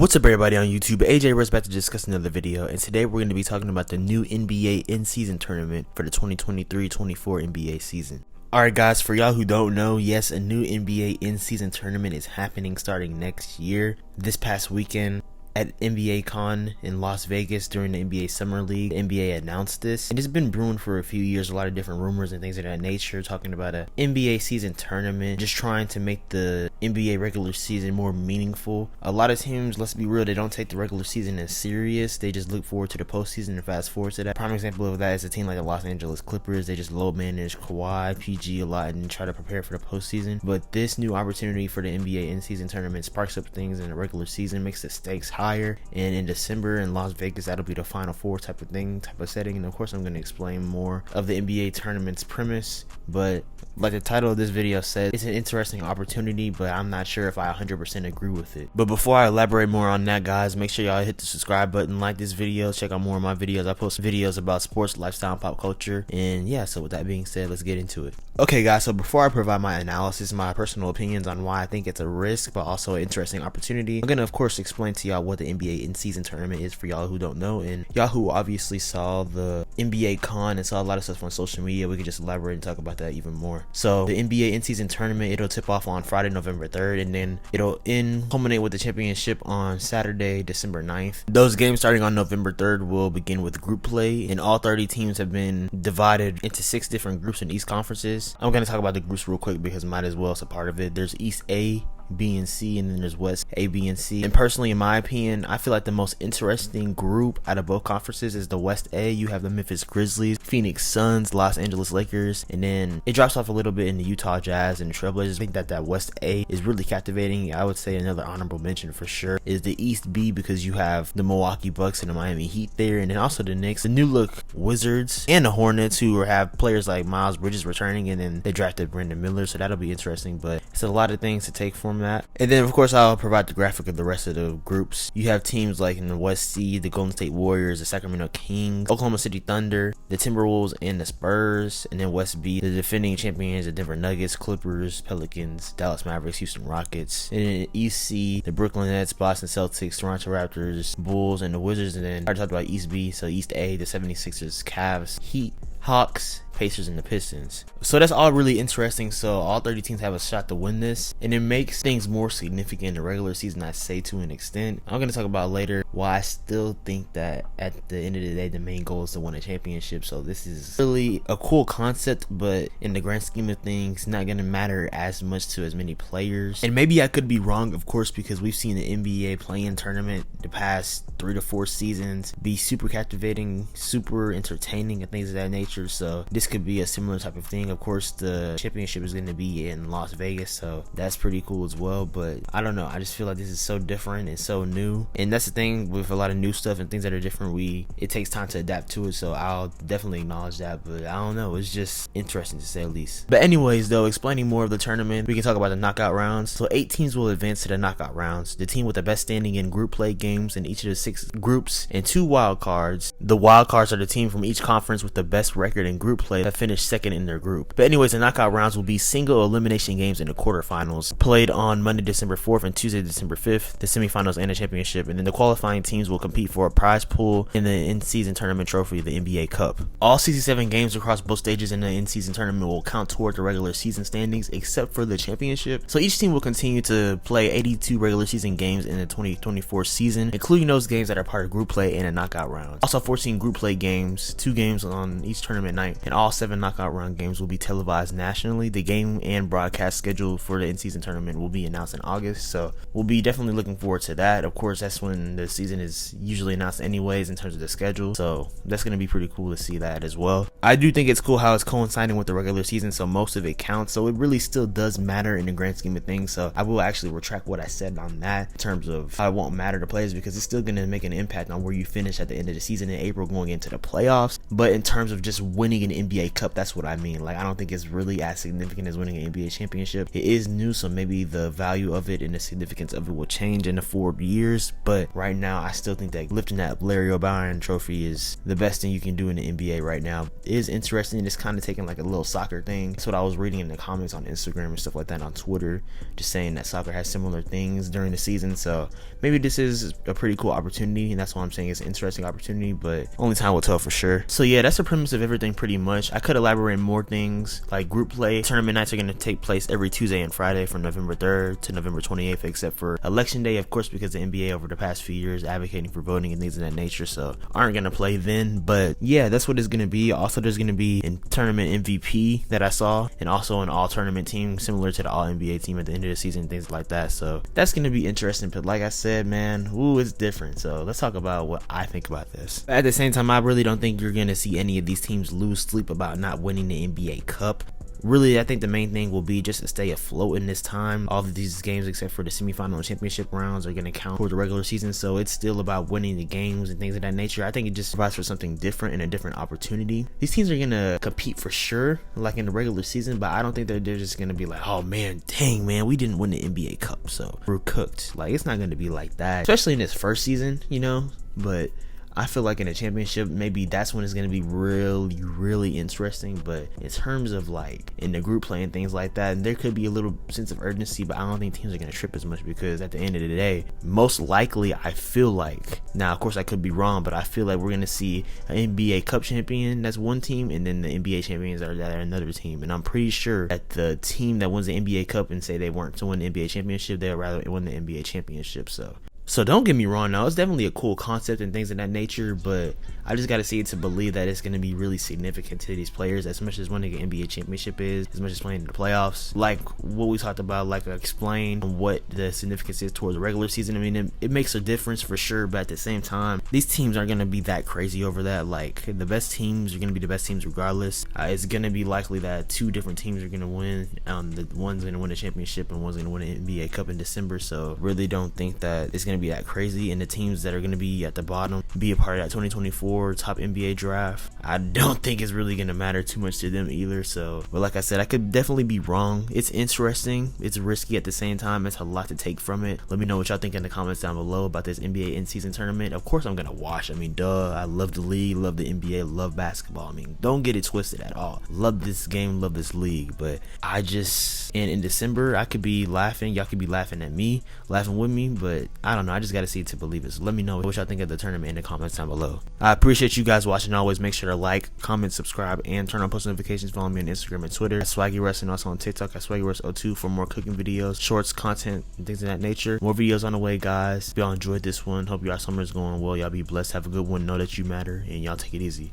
What's up everybody on YouTube? AJ Rose back to discuss another video, and today we're going to be talking about the new NBA in-season tournament for the 2023-24 NBA season. Alright guys, for y'all who don't know, yes, a new NBA in-season tournament is happening starting next year. This past weekend at NBA Con in Las Vegas during the NBA Summer League, the NBA announced this, and it's been brewing for a few years. A lot of different rumors and things of that nature, talking about a NBA season tournament, just trying to make the NBA regular season more meaningful. A lot of teams, let's be real, they don't take the regular season as serious. They just look forward to the postseason and fast forward to that. Prime example of that is a team like the Los Angeles Clippers. They just low manage Kawhi, PG a lot and try to prepare for the postseason. But this new opportunity for the NBA in-season tournament sparks up things in the regular season, makes the stakes higher, and in December in Las Vegas, that'll be the Final Four type of setting. And of course, I'm going to explain more of the NBA tournament's premise, but like the title of this video said, it's an interesting opportunity, but I'm not sure if I 100% agree with it. But before I elaborate more on that, guys, make sure y'all hit the subscribe button, like this video, check out more of my videos. I post videos about sports, lifestyle, and pop culture. And yeah, so with that being said, let's get into it. Okay guys, so before I provide my analysis, my personal opinions on why I think it's a risk but also an interesting opportunity, I'm gonna of course explain to y'all what the NBA in-season tournament is for y'all who don't know. And y'all who obviously saw the NBA Con and saw a lot of stuff on social media, we could just elaborate and talk about that even more. So the NBA in-season tournament, it'll tip off on Friday, November 3rd, and then it'll culminate with the championship on Saturday, December 9th. Those games starting on November 3rd will begin with group play, and all 30 teams have been divided into 6 different groups in East conferences. I'm going to talk about the groups real quick because might as well, it's a part of it. There's East A, B and C, and then there's West A, B, and C. And personally, in my opinion, I feel like the most interesting group out of both conferences is the West A. You have the Memphis Grizzlies, Phoenix Suns, Los Angeles Lakers, and then it drops off a little bit in the Utah Jazz and Trailblazers. I think that West A is really captivating. I would say another honorable mention for sure is the East B, because you have the Milwaukee Bucks and the Miami Heat there, and then also the Knicks, the new look Wizards, and the Hornets, who have players like Miles Bridges returning, and then they drafted Brandon Miller, so that'll be interesting. But it's a lot of things to take from that. And then of course I'll provide the graphic of the rest of the groups. You have teams like in the West C, the Golden State Warriors, the Sacramento Kings, Oklahoma City Thunder, the Timberwolves, and the Spurs. And then West B, the defending champions, the Denver Nuggets, Clippers, Pelicans, Dallas Mavericks, Houston Rockets. And then East C, the Brooklyn Nets, Boston Celtics, Toronto Raptors, Bulls, and the Wizards. And then I talked about East B, so East A, the 76ers, Cavs, Heat, Hawks, Pacers, and the Pistons. So that's all really interesting. So all 30 teams have a shot to win this, and it makes things more significant in the regular season, I say, to an extent. I'm going to talk about later why I still think that at the end of the day, the main goal is to win a championship. So this is really a cool concept, but in the grand scheme of things, not going to matter as much to as many players. And maybe I could be wrong, of course, because we've seen the NBA play-in tournament the past 3 to 4 seasons be super captivating, super entertaining, and things of that nature. So this could be a similar type of thing. Of course, the championship is going to be in Las Vegas, so that's pretty cool as well. But I don't know, I just feel like this is so different and so new, and that's the thing with a lot of new stuff and things that are different, it takes time to adapt to it. So I'll definitely acknowledge that, but I don't know, it's just interesting to say the least. But anyways though, explaining more of the tournament, we can talk about the knockout rounds. So 8 teams will advance to the knockout rounds. The team with the best standing in group play games in each of the 6 groups, and 2 wild cards. The wild cards are the team from each conference with the best record in group play that finished second in their group. But anyways, the knockout rounds will be single elimination games in the quarterfinals, played on Monday, December 4th and Tuesday, December 5th, the semifinals and the championship. And then the qualifying teams will compete for a prize pool in the in-season tournament trophy, the NBA Cup. All 67 games across both stages in the in-season tournament will count toward the regular season standings, except for the championship. So each team will continue to play 82 regular season games in the 2024 season, including those games that are part of group play and a knockout round. Also 14 group play games, 2 games on each tournament night, and all 7 knockout round games will be televised nationally. The game and broadcast schedule for the in-season tournament will be announced in August, so we'll be definitely looking forward to that. Of course, that's when the season is usually announced anyways in terms of the schedule, so that's going to be pretty cool to see that as well. I do think it's cool how it's coinciding with the regular season, so most of it counts, so it really still does matter in the grand scheme of things. So I will actually retract what I said on that in terms of how it won't matter to players. matters because it's still going to make an impact on where you finish at the end of the season in April going into the playoffs. But in terms of just winning an NBA Cup, that's what I mean. Like, I don't think it's really as significant as winning an NBA championship. It is new, so maybe the value of it and the significance of it will change in the 4 years. But right now, I still think that lifting that Larry O'Brien trophy is the best thing you can do in the NBA right now. It is interesting. It's kind of taking like a little soccer thing. That's what I was reading in the comments on Instagram and stuff like that, on Twitter, just saying that soccer has similar things during the season. So maybe this is a pretty cool opportunity, and that's why I'm saying it's an interesting opportunity, but only time will tell for sure. So yeah, that's the premise of everything pretty much. I could elaborate more things, like group play. Tournament nights are going to take place every Tuesday and Friday from November 3rd to November 28th, except for election day, of course, because the NBA over the past few years advocating for voting and things of that nature, so aren't going to play then. But yeah, that's what it's going to be. Also, there's going to be a tournament MVP that I saw, and also an all tournament team similar to the all NBA team at the end of the season, things like that. So that's going to be interesting. But like I said, man, it's different. So let's talk about what I think about this. At the same time, I really don't think you're going to see any of these teams lose sleep about not winning the NBA Cup. Really, I think the main thing will be just to stay afloat in this time. All of these games, except for the semifinal and championship rounds, are going to count for the regular season. So it's still about winning the games and things of that nature. I think it just provides for something different and a different opportunity. These teams are going to compete for sure, like in the regular season, but I don't think that they're just going to be like, oh man, dang man, we didn't win the NBA Cup, so we're cooked. Like, it's not going to be like that, especially in this first season, you know. But I feel like in a championship, maybe that's when it's going to be really interesting. But in terms of like in the group play and things like that, and there could be a little sense of urgency, but I don't think teams are going to trip as much, because at the end of the day, most likely, I feel like, now of course I could be wrong, but I feel like we're going to see an NBA Cup champion, that's one team, and then the NBA champions are another team. And I'm pretty sure that the team that wins the NBA Cup and say they weren't to win the NBA championship, they'd rather win the NBA championship. So don't get me wrong, now it's definitely a cool concept and things of that nature, but I just got to see it to believe that it's going to be really significant to these players, as much as winning an NBA championship is, as much as playing in the playoffs. Like what we talked about, like explain what the significance is towards the regular season. I mean, it makes a difference for sure, but at the same time, these teams aren't going to be that crazy over that. Like, the best teams are going to be the best teams regardless. It's going to be likely that 2 different teams are going to win. The one's going to win the championship and one's going to win an NBA Cup in December. So really don't think that it's going to be that crazy, and the teams that are going to be at the bottom be a part of that 2024 top NBA draft, I don't think it's really going to matter too much to them either. So, but like I said, I could definitely be wrong. It's interesting, it's risky at the same time. It's a lot to take from it. Let me know what y'all think in the comments down below about this NBA in-season tournament. Of course I'm going to watch. I mean, duh, I love the league, love the NBA, love basketball. I mean, don't get it twisted at all. Love this game, love this league, but I just, and in December, I could be laughing, y'all could be laughing at me, laughing with me, but I don't know, I just got to see it to believe it. So let me know what y'all think of the tournament in the comments down below. I appreciate you guys watching. Always make sure to like, comment, subscribe, and turn on post notifications. Follow me on Instagram and Twitter at SwaggyRuss, and also on TikTok at SwaggyRuss02 for more cooking videos, shorts, content, and things of that nature. More videos on the way, guys. If y'all enjoyed this one, hope y'all summer's going well. Y'all be blessed. Have a good one. Know that you matter, and y'all take it easy.